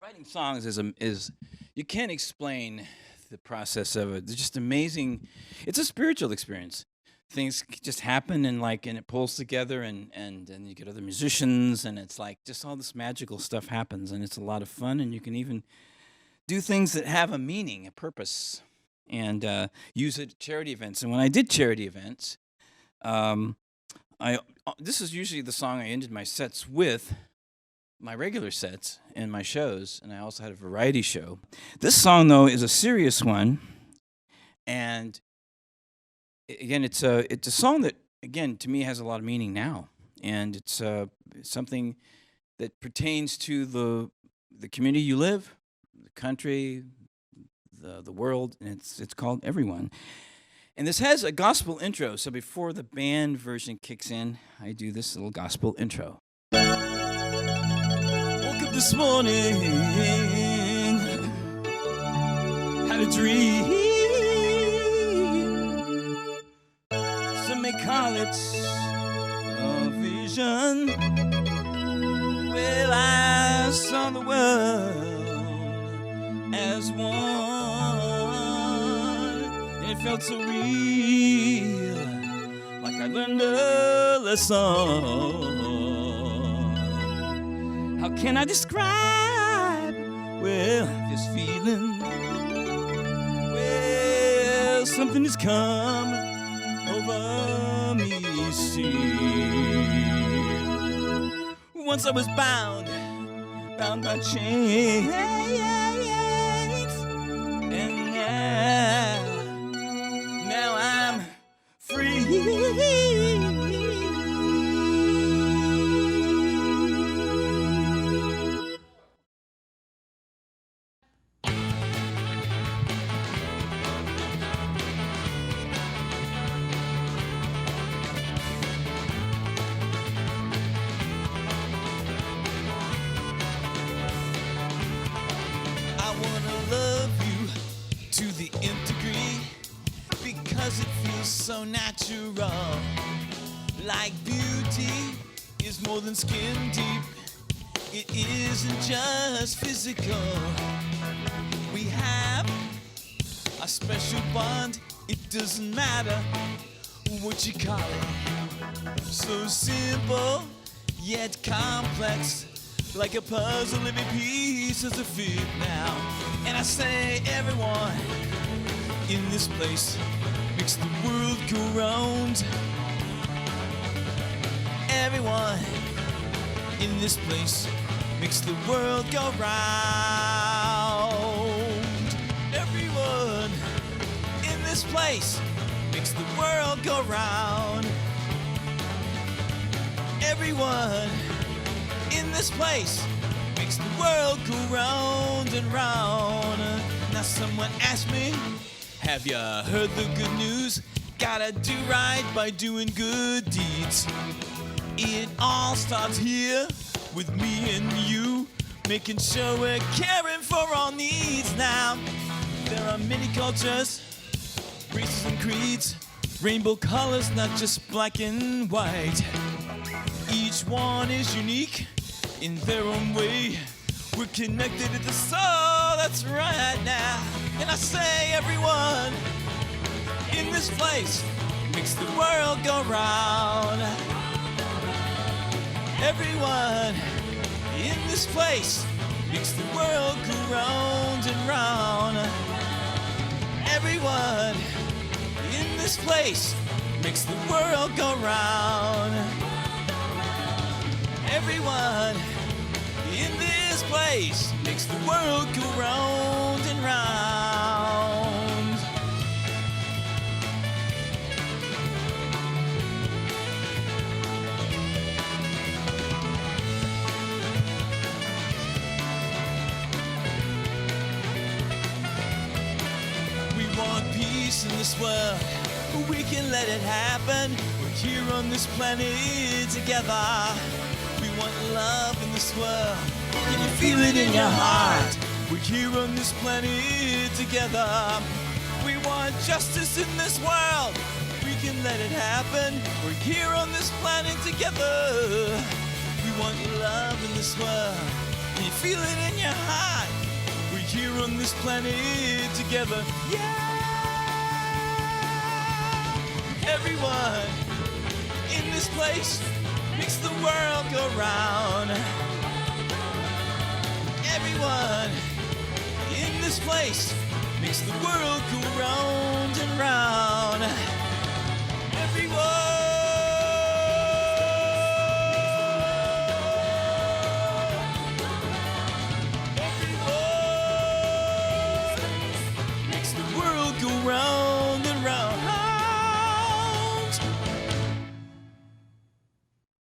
Writing songs is you can't explain the process of it. It's just amazing. It's a spiritual experience. Things just happen and it pulls together and then you get other musicians and it's like just all this magical stuff happens and it's a lot of fun and you can even do things that have a meaning, a purpose, and use it at charity events. And when I did charity events, I this is usually the song I ended my sets with, my regular sets and my shows, and I also had a variety show. This song though is a serious one, and again, it's a song that again to me has a lot of meaning now, and it's something that pertains to the community you live, the country, the world, and it's called Everyone. And this has a gospel intro, so before the band version kicks in, I do this little gospel intro. Woke up this morning, had a dream. Some may call it a vision. Well, I saw the world as one. It felt so real, like I learned a lesson. How can I describe, well, this feeling? Well, something has come over me, see. Once I was bound by chains, and now I'm free. Because it feels so natural. Like beauty is more than skin deep. It isn't just physical. We have a special bond. It doesn't matter what you call it. So simple yet complex. Like a puzzle, every piece is a fit now. And I say everyone in this place makes the world go round. Everyone in this place makes the world go round. Everyone in this place makes the world go round. Everyone in this place makes the world go round and round. Now someone asked me, have you heard the good news? Gotta do right by doing good deeds. It all starts here with me and you, making sure we're caring for all needs. Now, there are many cultures, races and creeds, rainbow colors, not just black and white. Each one is unique in their own way. We're connected at the soul, that's right now. And I say everyone in this place makes the world go round. Everyone in this place makes the world go round and round. Everyone in this place makes the world go round. Everyone in this place makes the world go round and round. We want peace in this world, but we can let it happen. We're here on this planet together. We want love in this world. Can you feel it in your heart? We're here on this planet together. We want justice in this world. We can let it happen. We're here on this planet together. We want love in this world. Can you feel it in your heart? here on this planet together. Yeah! Everyone in this place makes the world go round. Everyone in this place makes the world go round.